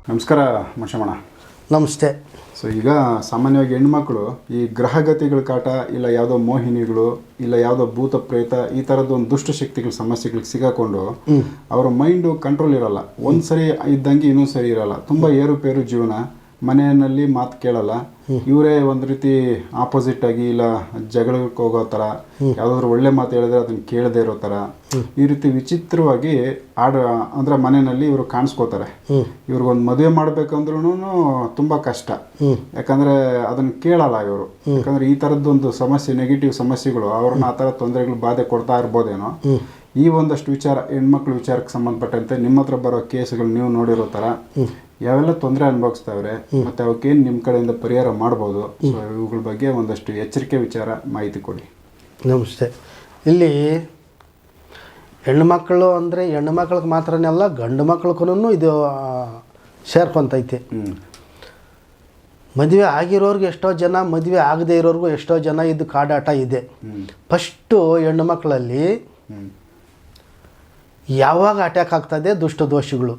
ನಮಸ್ಕಾರ ಮಶಮಣ. ನಮಸ್ತೆ. ಸೊ ಈಗ ಸಾಮಾನ್ಯವಾಗಿ ಹೆಣ್ಮಕ್ಳು ಈ ಗ್ರಹಗತಿಗಳ ಕಾಟ ಇಲ್ಲ ಯಾವುದೋ ಮೋಹಿನಿಗಳು ಇಲ್ಲ ಯಾವುದೋ ಭೂತ ಪ್ರೇತ ಈ ಥರದ್ದು ಒಂದು ದುಷ್ಟಶಕ್ತಿಗಳ ಸಮಸ್ಯೆಗಳಿಗೆ ಸಿಗಾಕೊಂಡು ಅವರ ಮೈಂಡು ಕಂಟ್ರೋಲ್ ಇರಲ್ಲ. ಒಂದು ಸರಿ ಇದ್ದಂಗೆ ಇನ್ನೊಂದು ಸರಿ ಇರಲ್ಲ. ತುಂಬ ಏರುಪೇರು ಜೀವನ, ಮನೆಯಲ್ಲಿ ಮಾತು ಕೇಳಲ್ಲ. ಇವರೇ ಒಂದು ರೀತಿ ಆಪೋಸಿಟ್ ಆಗಿ ಇಲ್ಲ ಜಗಳಕ್ಕೆ ಹೋಗೋ ಥರ, ಯಾವುದಾದ್ರು ಒಳ್ಳೆ ಮಾತು ಹೇಳಿದ್ರೆ ಅದನ್ನು ಕೇಳದೇ ಇರೋ ಥರ ಈ ರೀತಿ ವಿಚಿತ್ರವಾಗಿ ಅಂದರೆ ಮನೆಯಲ್ಲಿ ಇವರು ಕಾಣಿಸ್ಕೋತಾರೆ. ಇವ್ರಿಗೊಂದು ಮದುವೆ ಮಾಡ್ಬೇಕಂದ್ರೂ ತುಂಬ ಕಷ್ಟ, ಯಾಕಂದರೆ ಅದನ್ನು ಕೇಳಲ್ಲ ಇವರು. ಯಾಕಂದರೆ ಈ ಥರದ್ದೊಂದು ಸಮಸ್ಯೆ, ನೆಗೆಟಿವ್ ಸಮಸ್ಯೆಗಳು ಅವ್ರನ್ನ ಆ ಥರ ತೊಂದರೆಗಳು ಬಾಧೆ ಕೊಡ್ತಾ ಇರ್ಬೋದೇನೋ. ಈ ಒಂದಷ್ಟು ವಿಚಾರ, ಹೆಣ್ಮಕ್ಳ ವಿಚಾರಕ್ಕೆ ಸಂಬಂಧಪಟ್ಟಂತೆ ನಿಮ್ಮ ಹತ್ರ ಬರೋ ಕೇಸ್ಗಳು ನೀವು ನೋಡಿರೋ ಥರ ಯಾವೆಲ್ಲ ತೊಂದರೆ ಅನುಭವಿಸ್ತಾವ್ರೆ ಮತ್ತು ಅವಕ್ಕೇನು ನಿಮ್ಮ ಕಡೆಯಿಂದ ಪರಿಹಾರ ಮಾಡ್ಬೋದು, ಸೊ ಇವುಗಳ ಬಗ್ಗೆ ಒಂದಷ್ಟು ಎಚ್ಚರಿಕೆ ವಿಚಾರ ಮಾಹಿತಿ ಕೊಡಿ. ನಮಸ್ತೆ. ಇಲ್ಲಿ ಹೆಣ್ಣುಮಕ್ಕಳು ಅಂದರೆ ಹೆಣ್ಣುಮಕ್ಳಿಗೆ ಮಾತ್ರನೇ ಅಲ್ಲ, ಗಂಡು ಮಕ್ಳಿಗೂ ಇದು ಸೇರ್ಕೊತೈತಿ. ಮದುವೆ ಆಗಿರೋರ್ಗೆ ಎಷ್ಟೋ ಜನ, ಮದುವೆ ಆಗದೆ ಇರೋರ್ಗೂ ಎಷ್ಟೋ ಜನ ಇದು ಕಾಡಾಟ ಇದೆ. ಫಸ್ಟು ಹೆಣ್ಣು ಮಕ್ಕಳಲ್ಲಿ ಯಾವಾಗ ಅಟ್ಯಾಕ್ ಆಗ್ತದೆ ದುಷ್ಟ ದೋಷಗಳು,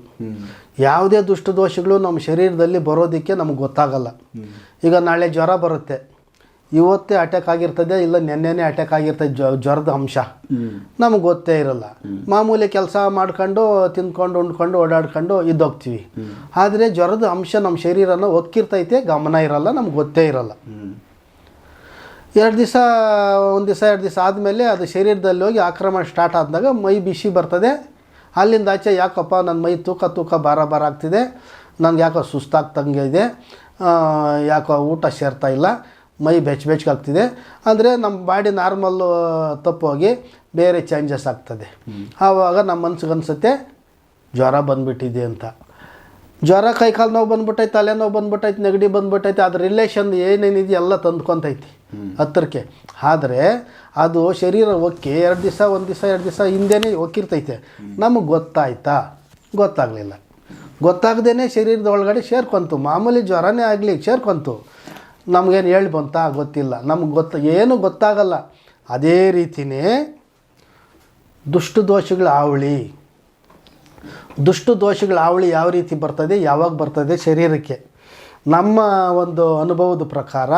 ಯಾವುದೇ ದುಷ್ಟ ದೋಷಗಳು ನಮ್ಮ ಶರೀರದಲ್ಲಿ ಬರೋದಕ್ಕೆ ನಮಗೆ ಗೊತ್ತಾಗಲ್ಲ. ಈಗ ನಾಳೆ ಜ್ವರ ಬರುತ್ತೆ, ಇವತ್ತೇ ಅಟ್ಯಾಕ್ ಆಗಿರ್ತದೆ ಇಲ್ಲ ನೆನ್ನೆನೇ ಅಟ್ಯಾಕ್ ಆಗಿರ್ತದೆ, ಜ್ವರದ ಅಂಶ ನಮಗೆ ಗೊತ್ತೇ ಇರಲ್ಲ. ಮಾಮೂಲಿ ಕೆಲಸ ಮಾಡ್ಕೊಂಡು ತಿಂದ್ಕೊಂಡು ಉಂಡ್ಕೊಂಡು ಓಡಾಡ್ಕೊಂಡು ಇದ್ದೋಗ್ತೀವಿ. ಆದರೆ ಜ್ವರದ ಅಂಶ ನಮ್ಮ ಶರೀರನ ಒಕ್ಕಿರ್ತೈತೆ, ಗಮನ ಇರಲ್ಲ, ನಮ್ಗೆ ಗೊತ್ತೇ ಇರಲ್ಲ. ಎರಡು ದಿವಸ ಆದಮೇಲೆ ಅದು ಶರೀರದಲ್ಲಿ ಹೋಗಿ ಆಕ್ರಮಣ ಸ್ಟಾರ್ಟ್ ಆದಾಗ ಮೈ ಬಿಸಿ ಬರ್ತದೆ. ಅಲ್ಲಿಂದ ಆಚೆ ಯಾಕಪ್ಪ ನನ್ನ ಮೈ ತೂಕ ಭಾರ ಆಗ್ತಿದೆ, ನನಗೆ ಯಾಕೋ ಸುಸ್ತಾಗ್ತಂಗೆ ಇದೆ, ಯಾಕೋ ಊಟ ಸೇರ್ತಾ ಇಲ್ಲ, ಮೈ ಬೆಚ್ಚಗಾಗ್ತಿದೆ ಅಂದರೆ ನಮ್ಮ ಬಾಡಿ ನಾರ್ಮಲ್ಲು ತಪ್ಪೋಗಿ ಬೇರೆ ಚೇಂಜಸ್ ಆಗ್ತದೆ. ಆವಾಗ ನಮ್ಮ ಮನ್ಸಿಗೆ ಅನಿಸುತ್ತೆ ಜ್ವರ ಬಂದುಬಿಟ್ಟಿದೆ ಅಂತ. ಜ್ವರ, ಕೈಕಾಲು ನೋವು ಬಂದ್ಬಿಟ್ಟೈತೆ, ತಲೆನೋವು ಬಂದ್ಬಿಟ್ಟೈತೆ, ನೆಗಡಿ ಬಂದ್ಬಿಟ್ಟೈತೆ, ಅದ್ರ ರಿಲೇಷನ್ ಏನೇನಿದೆ ಎಲ್ಲ ತಂದ್ಕೊತೈತಿ ಹತ್ತಿರಕ್ಕೆ. ಆದರೆ ಅದು ಶರೀರ ಒಕ್ಕಿ ಒಂದು ದಿವಸ ಹಿಂದೆನೇ ಒಕ್ಕಿರ್ತೈತೆ. ನಮಗೆ ಗೊತ್ತಾಯ್ತಾ? ಗೊತ್ತಾಗಲಿಲ್ಲ. ಗೊತ್ತಾಗ್ದೇ ಶರೀರದ ಒಳಗಡೆ ಸೇರ್ಕೊಂತು. ಮಾಮೂಲಿ ಜ್ವರನೇ ಆಗಲಿ ಸೇರ್ಕೊಂತು, ನಮಗೇನು ಹೇಳಿ ಬಂತಾ ಗೊತ್ತಿಲ್ಲ, ನಮಗೆ ಏನು ಗೊತ್ತಾಗಲ್ಲ. ಅದೇ ರೀತಿಯೇ ದುಷ್ಟ ದೋಷಗಳ ಹಾವಳಿ ಯಾವ ರೀತಿ ಬರ್ತದೆ, ಯಾವಾಗ ಬರ್ತದೆ ಶರೀರಕ್ಕೆ? ನಮ್ಮ ಒಂದು ಅನುಭವದ ಪ್ರಕಾರ,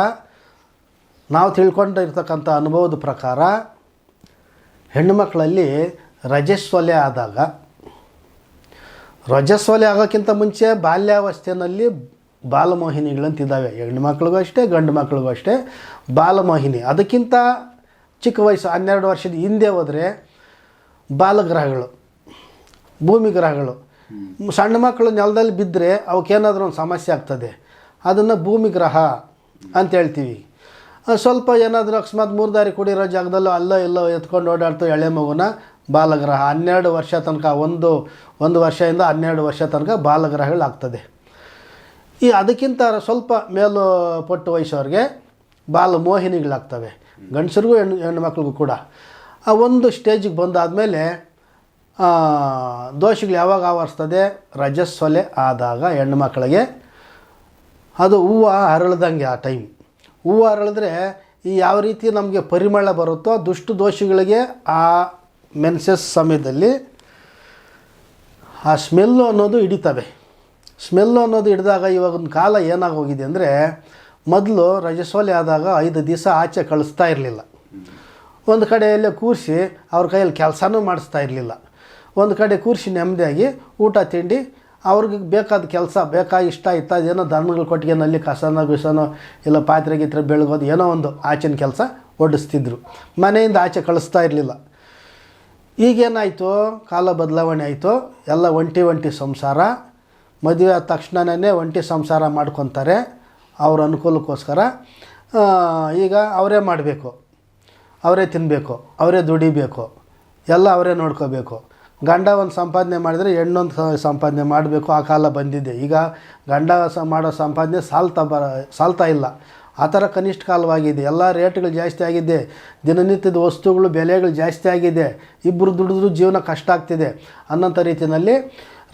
ನಾವು ತಿಳ್ಕೊಂಡಿರ್ತಕ್ಕಂಥ ಅನುಭವದ ಪ್ರಕಾರ, ಹೆಣ್ಣುಮಕ್ಕಳಲ್ಲಿ ರಜಸ್ವಲೆ ಆಗೋಕ್ಕಿಂತ ಮುಂಚೆ ಬಾಲ್ಯಾವಸ್ಥೆಯಲ್ಲಿ ಬಾಲಮೋಹಿನಿಗಳಂತಿದ್ದಾವೆ. ಹೆಣ್ಣುಮಕ್ಳಿಗೂ ಅಷ್ಟೇ, ಗಂಡು ಮಕ್ಳಿಗೂ ಅಷ್ಟೇ ಬಾಲಮೋಹಿನಿ. ಅದಕ್ಕಿಂತ ಚಿಕ್ಕ ವಯಸ್ಸು 12 ವರ್ಷದ ಹಿಂದೆ ಹೋದರೆ ಬಾಲಗ್ರಹಗಳು, ಭೂಮಿ ಗ್ರಹಗಳು. ಸಣ್ಣ ಮಕ್ಕಳು ನೆಲದಲ್ಲಿ ಬಿದ್ದರೆ ಅವಕ್ಕೇನಾದರೂ ಒಂದು ಸಮಸ್ಯೆ ಆಗ್ತದೆ, ಅದನ್ನು ಭೂಮಿ ಗ್ರಹ ಅಂತ ಹೇಳ್ತೀವಿ. ಸ್ವಲ್ಪ ಏನಾದರೂ ಅಕಸ್ಮಾತ್ 3 ದಾರಿ ಕುಡಿರೋ ಜಾಗದಲ್ಲೂ ಎಲ್ಲೋ ಎತ್ಕೊಂಡು ಓಡಾಡ್ತು ಎಳೆ ಮಗುನ ಬಾಲಗ್ರಹ. 12 ವರ್ಷ ತನಕ, ಒಂದು ವರ್ಷದಿಂದ 12 ವರ್ಷ ತನಕ ಬಾಲಗ್ರಹಗಳಾಗ್ತದೆ. ಅದಕ್ಕಿಂತ ಸ್ವಲ್ಪ ಮೇಲು ಪಟ್ಟು ವಯಸ್ಸವ್ರಿಗೆ ಬಾಲಮೋಹಿನಿಗಳಾಗ್ತವೆ, ಗಂಡಸರಿಗೂ ಹೆಣ್ಣು ಮಕ್ಳಿಗೂ ಕೂಡ. ಆ ಒಂದು ಸ್ಟೇಜಿಗೆ ಬಂದಾದಮೇಲೆ ದೋಷಗಳು ಯಾವಾಗ ಆವರಿಸ್ತದೆ? ರಜಸ್ವಲೆ ಆದಾಗ ಹೆಣ್ಣುಮಕ್ಕಳಿಗೆ ಅದು ಹೂವು ಅರಳ್ದಂಗೆ. ಆ ಟೈಮ್ ಹೂವು ಅರಳಿದ್ರೆ ಯಾವ ರೀತಿ ನಮಗೆ ಪರಿಮಳ ಬರುತ್ತೋ, ದುಷ್ಟ ದೋಷಗಳಿಗೆ ಆ ಮೆನ್ಸಸ್ ಸಮಯದಲ್ಲಿ ಆ ಸ್ಮೆಲ್ಲು ಅನ್ನೋದು ಹಿಡಿತವೆ. ಸ್ಮೆಲ್ಲು ಅನ್ನೋದು ಹಿಡಿದಾಗ ಇವಾಗಿನ ಕಾಲ ಏನಾಗೋಗಿದೆ ಅಂದರೆ, ಮೊದಲು ರಜಸ್ವಲೆ ಆದಾಗ 5 ದಿವಸ ಆಚೆ ಕಳಿಸ್ತಾ ಇರಲಿಲ್ಲ. ಒಂದು ಕಡೆಯಲ್ಲೇ ಕೂರಿಸಿ ಅವ್ರ ಕೈಯಲ್ಲಿ ಕೆಲಸನೂ ಮಾಡಿಸ್ತಾ ಇರಲಿಲ್ಲ. ಒಂದು ಕಡೆ ಕೂರಿಸಿ ನೆಮ್ಮದಿಯಾಗಿ ಊಟ ತಿಂಡಿ, ಅವ್ರಿಗೆ ಬೇಕಾದ ಕೆಲಸ, ಇಷ್ಟ ಏನೋ ದನಗಳು ಕೊಟ್ಟಿಗೆನಲ್ಲಿ ಕಸನೋ ಇಲ್ಲ ಪಾತ್ರೆ ಗೀತ್ರೆ ಬೆಳಗೋದು ಏನೋ ಒಂದು ಆಚಿನ ಕೆಲಸ ಒಡಿಸ್ತಿದ್ರು. ಮನೆಯಿಂದ ಆಚೆ ಕಳಿಸ್ತಾ ಇರಲಿಲ್ಲ. ಈಗೇನಾಯಿತು? ಕಾಲ ಬದಲಾವಣೆ ಆಯಿತು. ಎಲ್ಲ ಒಂಟಿ ಸಂಸಾರ. ಮದುವೆ ಆದ ತಕ್ಷಣವೇ ಒಂಟಿ ಸಂಸಾರ ಮಾಡ್ಕೊತಾರೆ ಅವ್ರ ಅನುಕೂಲಕ್ಕೋಸ್ಕರ. ಈಗ ಅವರೇ ಮಾಡಬೇಕು, ಅವರೇ ತಿನ್ನಬೇಕು, ಅವರೇ ದುಡಿಬೇಕು, ಎಲ್ಲ ಅವರೇ ನೋಡ್ಕೋಬೇಕು. ಗಂಡ ಒಂದು ಸಂಪಾದನೆ ಮಾಡಿದರೆ ಹೆಣ್ಣೊಂದು ಸಂಪಾದನೆ ಮಾಡಬೇಕು. ಆ ಕಾಲ ಬಂದಿದೆ. ಈಗ ಗಂಡ ಮಾಡೋ ಸಂಪಾದನೆ ಸಾಲ್ತಾ ಇಲ್ಲ. ಆ ಥರ ಕನಿಷ್ಠ ಕಾಲವಾಗಿದೆ. ಎಲ್ಲ ರೇಟ್ಗಳು ಜಾಸ್ತಿ ಆಗಿದೆ, ದಿನನಿತ್ಯದ ವಸ್ತುಗಳು ಬೆಲೆಗಳು ಜಾಸ್ತಿ ಆಗಿದೆ, ಇಬ್ಬರು ದುಡಿದ್ರೂ ಜೀವನ ಕಷ್ಟ ಆಗ್ತಿದೆ. ಅನ್ನೋಂಥ ರೀತಿಯಲ್ಲಿ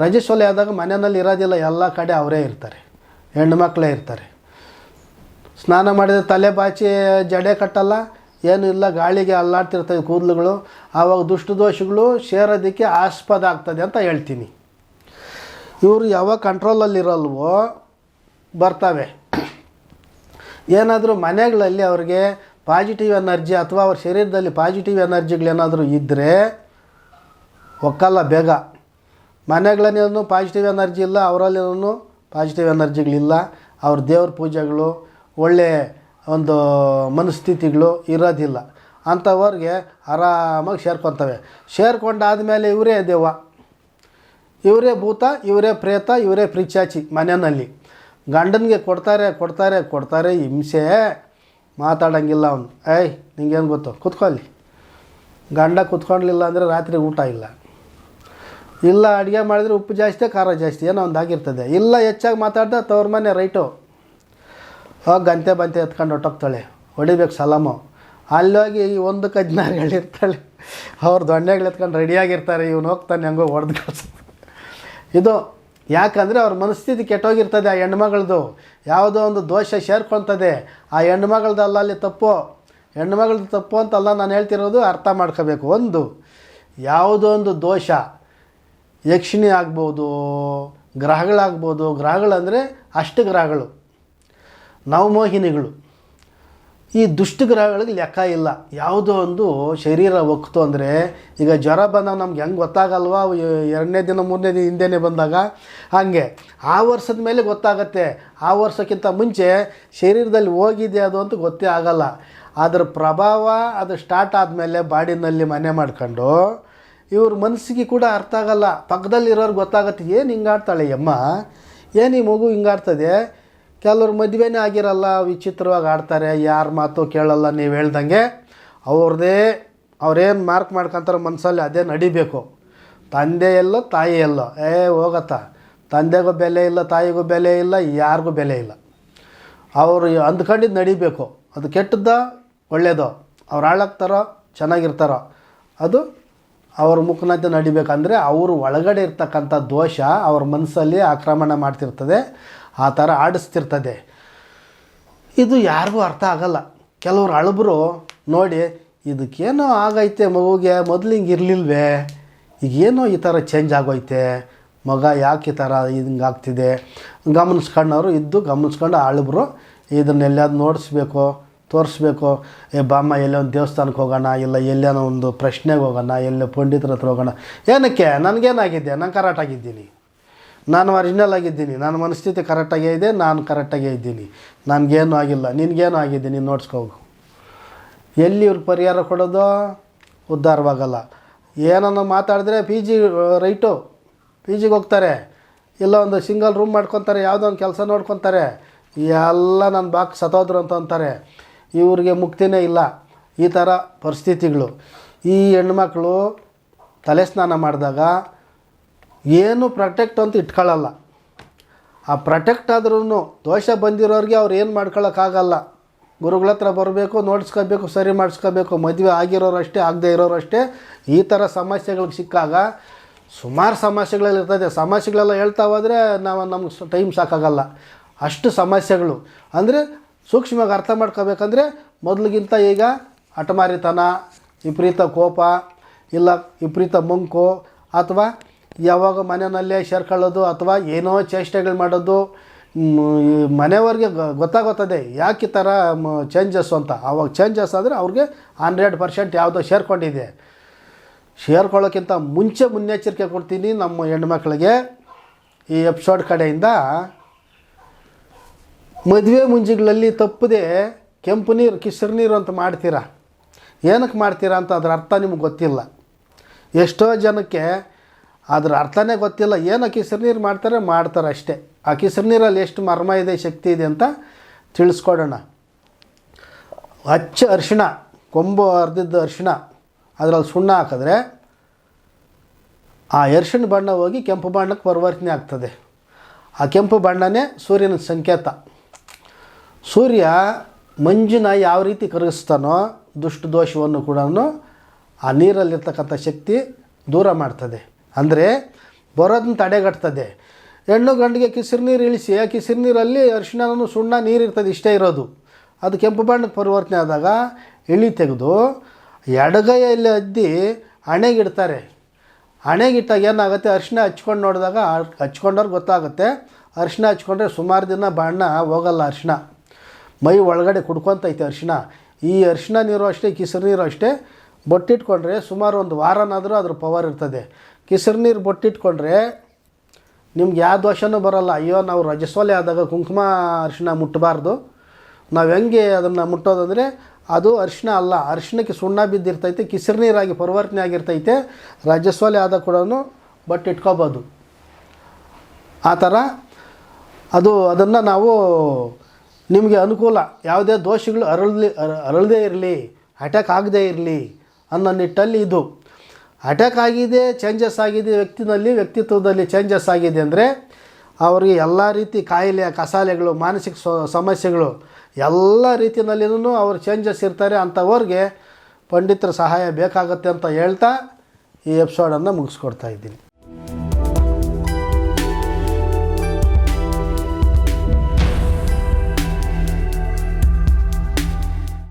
ರಜಸ್ವಲೆ ಆದಾಗ ಮನೆಯಲ್ಲಿ ಇರೋದಿಲ್ಲ, ಎಲ್ಲ ಕಡೆ ಅವರೇ ಇರ್ತಾರೆ, ಹೆಣ್ಣು ಮಕ್ಕಳೇ ಇರ್ತಾರೆ. ಸ್ನಾನ ಮಾಡಿದರೆ ತಲೆ ಬಾಚಿ ಜಡೆ ಕಟ್ಟಲ್ಲ, ಏನೂ ಇಲ್ಲ, ಗಾಳಿಗೆ ಅಲ್ಲಾಡ್ತಿರ್ತವೆ ಕೂದಲುಗಳು. ಆವಾಗ ದುಷ್ಟ ದೋಷಗಳು ಸೇರೋದಕ್ಕೆ ಆಸ್ಪದ ಆಗ್ತದೆ ಅಂತ ಹೇಳ್ತೀನಿ. ಇವರು ಯಾವಾಗ ಕಂಟ್ರೋಲಲ್ಲಿರಲ್ವೋ ಬರ್ತವೆ. ಏನಾದರೂ ಮನೆಗಳಲ್ಲಿ ಅವ್ರಿಗೆ ಪಾಸಿಟಿವ್ ಎನರ್ಜಿ ಅಥವಾ ಅವ್ರ ಶರೀರದಲ್ಲಿ ಪಾಸಿಟಿವ್ ಎನರ್ಜಿಗಳೇನಾದರೂ ಇದ್ದರೆ ಒಕ್ಕಲ್ಲ ಬೇಗ. ಮನೆಗಳೇನು ಪಾಸಿಟಿವ್ ಎನರ್ಜಿ ಇಲ್ಲ, ಅವರಲ್ಲೇನೂ ಪಾಸಿಟಿವ್ ಎನರ್ಜಿಗಳಿಲ್ಲ, ಅವ್ರ ದೇವ್ರ ಪೂಜೆಗಳು ಒಳ್ಳೆಯ ಒಂದು ಮನಸ್ಥಿತಿಗಳು ಇರೋದಿಲ್ಲ. ಅಂಥವ್ರಿಗೆ ಆರಾಮಾಗಿ ಸೇರ್ಕೊಂಡಾದಮೇಲೆ ಇವರೇ ದೆವ್ವ, ಇವರೇ ಭೂತ, ಇವರೇ ಪ್ರೇತ, ಇವರೇ ಪಿಶಾಚಿ ಮನೆಯಲ್ಲಿ. ಗಂಡನಿಗೆ ಕೊಡ್ತಾರೆ ಹಿಂಸೆ, ಮಾತಾಡೋಂಗಿಲ್ಲ ಅವನು. ನಿಂಗೇನು ಗೊತ್ತು, ಕೂತ್ಕೊಳ್ಳಿ. ಗಂಡ ಕೂತ್ಕೊಳ್ಳಲಿಲ್ಲ ಅಂದರೆ ರಾತ್ರಿ ಊಟ ಇಲ್ಲ ಅಡುಗೆ ಮಾಡಿದರೆ ಉಪ್ಪು ಜಾಸ್ತಿ ಖಾರ ಜಾಸ್ತಿ ಏನೋ ಒಂದು ಆಗಿರ್ತದೆ. ಇಲ್ಲ ಹೆಚ್ಚಾಗಿ ಮಾತಾಡ್ತಾ ತವ್ರ ಮನೆ ರೈಟು ಹೋಗಿ ಗಂತೆ ಬಂತೆ ಎತ್ಕೊಂಡು ಹೊಟ್ಟೋಗ್ತಾಳೆ, ಹೊಡಿಬೇಕು ಸಲಾಮು. ಅಲ್ಲೋಗಿ ಒಂದು ಕಜ್ನಾರ್ಗಳಿರ್ತಾಳೆ, ಅವ್ರ ದೊಣ್ಣೆಗಳು ಎತ್ಕೊಂಡು ರೆಡಿಯಾಗಿರ್ತಾರೆ, ಇವನು ಹೋಗ್ತಾನೆ ಹೆಂಗೋ ಹೊಡೆದು ಕಳ್ಸೋದು. ಇದು ಯಾಕಂದರೆ ಅವ್ರ ಮನಸ್ಥಿತಿ ಕೆಟ್ಟೋಗಿರ್ತದೆ. ಆ ಹೆಣ್ಮಗಳದು ಯಾವುದೋ ಒಂದು ದೋಷ ಸೇರ್ಕೊಳ್ತದೆ. ಆ ಹೆಣ್ಮಗಳದಲ್ಲ ಅಲ್ಲಿ ತಪ್ಪು, ಹೆಣ್ಮಗಳದ್ದು ತಪ್ಪು ಅಂತಲ್ಲ ನಾನು ಹೇಳ್ತಿರೋದು, ಅರ್ಥ ಮಾಡ್ಕೋಬೇಕು. ಒಂದು ಯಾವುದೋ ಒಂದು ದೋಷ, ಯಕ್ಷಿಣಿ ಆಗ್ಬೋದು, ಗ್ರಹಗಳಾಗ್ಬೋದು. ಗ್ರಹಗಳಂದರೆ ಅಷ್ಟಗ್ರಹಗಳು, ನವಮೋಹಿನಿಗಳು. ಈ ದುಷ್ಟಗ್ರಹಗಳಿಗೆ ಲೆಕ್ಕ ಇಲ್ಲ. ಯಾವುದೋ ಒಂದು ಶರೀರ ಒಕ್ತು ಅಂದರೆ, ಈಗ ಜ್ವರ ಬಂದಾಗ ನಮ್ಗೆ ಹೆಂಗೆ ಗೊತ್ತಾಗಲ್ವಾ, 2ನೇ ದಿನ 3ನೇ ದಿನ ಹಿಂದೆನೇ ಬಂದಾಗ, ಹಾಗೆ ಆ ವರ್ಷದ ಮೇಲೆ ಗೊತ್ತಾಗತ್ತೆ. ಆ ವರ್ಷಕ್ಕಿಂತ ಮುಂಚೆ ಶರೀರದಲ್ಲಿ ಹೋಗಿದೆ ಅದು ಅಂತ ಗೊತ್ತೇ ಆಗಲ್ಲ. ಅದರ ಪ್ರಭಾವ ಅದು ಸ್ಟಾರ್ಟ್ ಆದಮೇಲೆ ಬಾಡಿನಲ್ಲಿ ಮನೆ ಮಾಡ್ಕೊಂಡು ಇವ್ರ ಮನಸ್ಸಿಗೆ ಕೂಡ ಅರ್ಥ ಆಗಲ್ಲ. ಪಕ್ಕದಲ್ಲಿರೋರು ಗೊತ್ತಾಗತ್ತೆ, ಏನು ಹಿಂಗಾಡ್ತಾಳೆ ಅಮ್ಮ, ಏನು ಈ ಮಗು ಹಿಂಗಾಡ್ತದೆ. ಕೆಲವ್ರು ಮದುವೆನೇ ಆಗಿರಲ್ಲ, ವಿಚಿತ್ರವಾಗಿ ಆಡ್ತಾರೆ, ಯಾರ ಮಾತು ಕೇಳಲ್ಲ. ನೀವು ಹೇಳ್ದಂಗೆ ಅವ್ರೇನು ಮಾರ್ಕ್ ಮಾಡ್ಕೊತಾರೆ ಮನಸ್ಸಲ್ಲಿ ಅದೇ ನಡಿಬೇಕು. ತಂದೆ ಎಲ್ಲೋ ತಾಯಿ ಎಲ್ಲೋ, ಹೋಗತ್ತ. ತಂದೆಗೂ ಬೆಲೆ ಇಲ್ಲ, ತಾಯಿಗೂ ಬೆಲೆ ಇಲ್ಲ, ಯಾರಿಗೂ ಬೆಲೆ ಇಲ್ಲ. ಅವರು ಅಂದ್ಕೊಂಡಿದ್ದು ನಡಿಬೇಕು. ಅದು ಕೆಟ್ಟದ್ದೋ ಒಳ್ಳೆಯದೋ, ಅವ್ರು ಹಾಳಾಗ್ತಾರೋ ಚೆನ್ನಾಗಿರ್ತಾರೋ, ಅದು ಅವ್ರ ಮುಖನಂತೆ ನಡಿಬೇಕಂದ್ರೆ ಅವರು ಒಳಗಡೆ ಇರ್ತಕ್ಕಂಥ ದೋಷ ಅವ್ರ ಮನಸ್ಸಲ್ಲಿ ಆಕ್ರಮಣ ಮಾಡ್ತಿರ್ತದೆ, ಆ ಥರ ಆಡಿಸ್ತಿರ್ತದೆ. ಇದು ಯಾರಿಗೂ ಅರ್ಥ ಆಗಲ್ಲ. ಕೆಲವ್ರು ಅಳಬ್ರು ನೋಡಿ, ಇದಕ್ಕೇನೋ ಆಗೈತೆ ಮಗುಗೆ, ಮೊದಲು ಹಿಂಗೆ ಇರಲಿಲ್ವೇ, ಈಗೇನೋ ಈ ಥರ ಚೇಂಜ್ ಆಗೋಯ್ತೆ, ಮಗ ಯಾಕೆ ಈ ಥರ ಹಿಂಗಾಗ್ತಿದೆ ಗಮನಿಸ್ಕೊಂಡವರು ಗಮನಿಸ್ಕೊಂಡು ಅಳಬ್ರು ಇದನ್ನೆಲ್ಲಾದ್ರು ನೋಡಿಸ್ಬೇಕು, ತೋರಿಸ್ಬೇಕು. ಬಾಮ್ಮ ಎಲ್ಲೋ ಒಂದು ದೇವಸ್ಥಾನಕ್ಕೆ ಹೋಗೋಣ, ಇಲ್ಲ ಎಲ್ಲೇನೋ ಒಂದು ಪ್ರಶ್ನೆಗೆ ಹೋಗೋಣ, ಎಲ್ಲೋ ಪಂಡಿತರ ಹತ್ರ ಹೋಗೋಣ. ಏನಕ್ಕೆ, ನನಗೇನಾಗಿದೆ, ನಾನು ಕರೆಕ್ಟಾಗಿದ್ದೀನಿ, ನಾನು ಒರಿಜಿನಲ್ ಆಗಿದ್ದೀನಿ, ನನ್ನ ಮನಸ್ಥಿತಿ ಕರೆಕ್ಟಾಗೇ ಇದೆ, ನಾನು ಕರೆಕ್ಟಾಗೇ ಇದ್ದೀನಿ, ನನಗೇನು ಆಗಿಲ್ಲ, ನಿನಗೇನು ಆಗಿದೆ, ನೀನು ನೋಡ್ಸ್ಕೋಗು. ಎಲ್ಲಿ ಇವ್ರಿಗೆ ಪರಿಹಾರ ಕೊಡೋದು, ಉದ್ಧಾರವಾಗಲ್ಲ. ಏನನ್ನು ಮಾತಾಡಿದ್ರೆ ಪಿ ಜಿಗೆ ಹೋಗ್ತಾರೆ, ಇಲ್ಲ ಒಂದು ಸಿಂಗಲ್ ರೂಮ್ ಮಾಡ್ಕೊತಾರೆ, ಯಾವುದೋ ಒಂದು ಕೆಲಸ ನೋಡ್ಕೊತಾರೆ, ಎಲ್ಲ ನನ್ನ ಬಾಕ್ ಸತ್ತೋದ್ರು ಅಂತ ಅಂತಾರೆ. ಇವ್ರಿಗೆ ಮುಕ್ತಿನೇ ಇಲ್ಲ. ಈ ಥರ ಪರಿಸ್ಥಿತಿಗಳು. ಈ ಹೆಣ್ಮಕ್ಳು ತಲೆ ಸ್ನಾನ ಮಾಡಿದಾಗ ಏನು ಪ್ರೊಟೆಕ್ಟ್ ಅಂತ ಇಟ್ಕೊಳ್ಳಲ್ಲ. ಆ ಪ್ರೊಟೆಕ್ಟ್ ಆದ್ರೂ ದೋಷ ಬಂದಿರೋರಿಗೆ ಅವ್ರು ಏನು ಮಾಡ್ಕೊಳ್ಳೋಕ್ಕಾಗಲ್ಲ. ಗುರುಗಳ ಹತ್ರ ಬರಬೇಕು, ನೋಡಿಸ್ಕೋಬೇಕು, ಸರಿ ಮಾಡಿಸ್ಕೋಬೇಕು. ಮದುವೆ ಆಗಿರೋರು ಅಷ್ಟೇ, ಆಗದೆ ಇರೋರು ಅಷ್ಟೇ. ಈ ಥರ ಸಮಸ್ಯೆಗಳಿಗೆ ಸಿಕ್ಕಾಗ ಸುಮಾರು ಸಮಸ್ಯೆಗಳಲ್ಲಿರ್ತದೆ. ಸಮಸ್ಯೆಗಳೆಲ್ಲ ಹೇಳ್ತಾ ಹೋದರೆ ನಮ್ಗೆ ಟೈಮ್ ಸಾಕಾಗಲ್ಲ, ಅಷ್ಟು ಸಮಸ್ಯೆಗಳು. ಅಂದರೆ ಸೂಕ್ಷ್ಮವಾಗಿ ಅರ್ಥ ಮಾಡ್ಕೋಬೇಕಂದ್ರೆ ಮೊದಲಿಗಿಂತ ಈಗ ಹಠಮಾರಿತನ, ವಿಪರೀತ ಕೋಪ, ಇಲ್ಲ ವಿಪರೀತ ಮಂಕು, ಅಥವಾ ಯಾವಾಗ ಮನೆಯಲ್ಲೇ ಸೇರ್ಕೊಳ್ಳೋದು, ಅಥವಾ ಏನೋ ಚೇಷ್ಟೆಗಳು ಮಾಡೋದು, ಮನೆಯವ್ರಿಗೆ ಗೊತ್ತಾಗುತ್ತದೆ ಯಾಕೆ ಈ ಥರ ಚೇಂಜಸ್ಸು ಅಂತ. ಆವಾಗ ಚೇಂಜಸ್ ಆದರೆ ಅವ್ರಿಗೆ 100% ಯಾವುದೋ ಸೇರ್ಕೊಂಡಿದೆ. ಸೇರ್ಕೊಳ್ಳೋಕ್ಕಿಂತ ಮುಂಚೆ ಮುನ್ನೆಚ್ಚರಿಕೆ ಕೊಡ್ತೀನಿ ನಮ್ಮ ಹೆಣ್ಮಕ್ಳಿಗೆ. ಈ ಎಪಿಸೋಡ್ ಕಡೆಯಿಂದ ಮದುವೆ ಮುಂಜಿಗಳಲ್ಲಿ ತಪ್ಪದೆ ಕೆಂಪು ನೀರು, ಕಿಸರು ನೀರು ಅಂತ ಮಾಡ್ತೀರಾ. ಏನಕ್ಕೆ ಮಾಡ್ತೀರಾ ಅಂತ ಅದ್ರ ಅರ್ಥ ನಿಮ್ಗೆ ಗೊತ್ತಿಲ್ಲ. ಎಷ್ಟೋ ಜನಕ್ಕೆ ಅದ್ರ ಅರ್ಥನೇ ಗೊತ್ತಿಲ್ಲ. ಏನೋ ಕಿಸರು ನೀರು ಮಾಡ್ತಾರೆ ಅಷ್ಟೇ. ಆ ಕಿಸರು ನೀರಲ್ಲಿ ಎಷ್ಟು ಮರ್ಮ ಇದೆ, ಶಕ್ತಿ ಇದೆ ಅಂತ ತಿಳಿಸ್ಕೊಡೋಣ. ಹಚ್ಚ ಅರಿಶಿಣ, ಕೊಂಬು ಅರ್ದಿದ್ದ ಅರಿಶಿಣ, ಅದರಲ್ಲಿ ಸುಣ್ಣ ಹಾಕಿದ್ರೆ ಆ ಅರಿಶಿಣ ಬಣ್ಣ ಹೋಗಿ ಕೆಂಪು ಬಣ್ಣಕ್ಕೆ ಪರಿವರ್ತನೆ ಆಗ್ತದೆ. ಆ ಕೆಂಪು ಬಣ್ಣನೇ ಸೂರ್ಯನ ಸಂಕೇತ. ಸೂರ್ಯ ಮಂಜಿನ ಯಾವ ರೀತಿ ಕರಗಿಸ್ತಾನೋ ದುಷ್ಟ ದೋಷವನ್ನು ಕೂಡ ಆ ನೀರಲ್ಲಿರ್ತಕ್ಕಂಥ ಶಕ್ತಿ ದೂರ ಮಾಡ್ತದೆ. ಅಂದರೆ ಬರೋದನ್ನ ತಡೆಗಟ್ತದೆ. ಹೆಣ್ಣು ಗಂಡಿಗೆ ಕಿಸಿರು ನೀರು ಇಳಿಸಿ, ಆ ಕಿಸಿರು ನೀರಲ್ಲಿ ಅರಿಶಿಣನೂ ಸುಣ್ಣ ನೀರಿರ್ತದೆ, ಇಷ್ಟೇ ಇರೋದು. ಅದು ಕೆಂಪು ಬಣ್ಣಕ್ಕೆ ಪರಿವರ್ತನೆ ಆದಾಗ ಇಳಿ ತೆಗೆದು ಎಡಗೈಯಲ್ಲಿ ಅದ್ದಿ ಹಣೆಗಿಡ್ತಾರೆ. ಹಣೆಗಿಟ್ಟಾಗ ಏನಾಗುತ್ತೆ, ಅರಿಶಿನ ಹಚ್ಕೊಂಡು ನೋಡಿದಾಗ ಹಚ್ಕೊಂಡವ್ರಿಗೆ ಗೊತ್ತಾಗುತ್ತೆ. ಅರಿಶಿನ ಹಚ್ಕೊಂಡ್ರೆ ಸುಮಾರು ದಿನ ಬಣ್ಣ ಹೋಗಲ್ಲ. ಅರಿಶಿನ ಮೈ ಒಳಗಡೆ ಕುಡ್ಕೊತೈತೆ ಅರಿಶಿನ. ಈ ಅರಿಶಿನ ನೀರು ಅಷ್ಟೇ, ಕಿಸರು ನೀರು ಅಷ್ಟೇ ಬೊಟ್ಟಿಟ್ಕೊಂಡ್ರೆ ಸುಮಾರು ಒಂದು ವಾರನಾದರೂ ಅದ್ರ ಪವರ್ ಇರ್ತದೆ. ಕಿಸರು ನೀರು ಬೊಟ್ಟಿಟ್ಕೊಂಡ್ರೆ ನಿಮ್ಗೆ ಯಾವ ದೋಷನೂ ಬರೋಲ್ಲ. ಅಯ್ಯೋ ನಾವು ರಜಸ್ವಲೆ ಆದಾಗ ಕುಂಕುಮ ಅರಿಶಿನ ಮುಟ್ಟಬಾರ್ದು. ನಾವು ಹೆಂಗೆ ಅದನ್ನು ಮುಟ್ಟೋದಂದರೆ ಅದು ಅರಿಶಿನ ಅಲ್ಲ, ಅರಿಶಿನಕ್ಕೆ ಸುಣ್ಣ ಬಿದ್ದಿರ್ತೈತೆ, ಕಿಸರು ನೀರಾಗಿ ಪರಿವರ್ತನೆ ಆಗಿರ್ತೈತೆ. ರಜಸ್ವಲೆ ಆದಾಗ ಕೂಡ ಬಟ್ ಇಟ್ಕೋಬೋದು. ಆ ಥರ ಅದನ್ನು ನಾವು ನಿಮಗೆ ಅನುಕೂಲ, ಯಾವುದೇ ದೋಷಗಳು ಅರಳದೇ ಇರಲಿ, ಅಟ್ಯಾಕ್ ಆಗದೇ ಇರಲಿ ಅನ್ನೋ ನಿಟ್ಟಲ್ಲಿ ಇದು. ಅಟ್ಯಾಕ್ ಆಗಿದೆ, ಚೇಂಜಸ್ ಆಗಿದೆ ವ್ಯಕ್ತಿತ್ವದಲ್ಲಿ ಚೇಂಜಸ್ ಆಗಿದೆ ಅಂದರೆ ಅವರಿಗೆ ಎಲ್ಲ ರೀತಿ ಕಾಯಿಲೆ, ಕಸಾಲೆಗಳು, ಮಾನಸಿಕ ಸಮಸ್ಯೆಗಳು ಎಲ್ಲ ರೀತಿಯಲ್ಲಿನೂ ಅವ್ರು ಚೇಂಜಸ್ ಇರ್ತಾರೆ. ಅಂಥವ್ರಿಗೆ ಪಂಡಿತರ ಸಹಾಯ ಬೇಕಾಗುತ್ತೆ ಅಂತ ಹೇಳ್ತಾ ಈ ಎಪಿಸೋಡನ್ನು ಮುಗಿಸ್ಕೊಡ್ತಾ ಇದ್ದೀನಿ.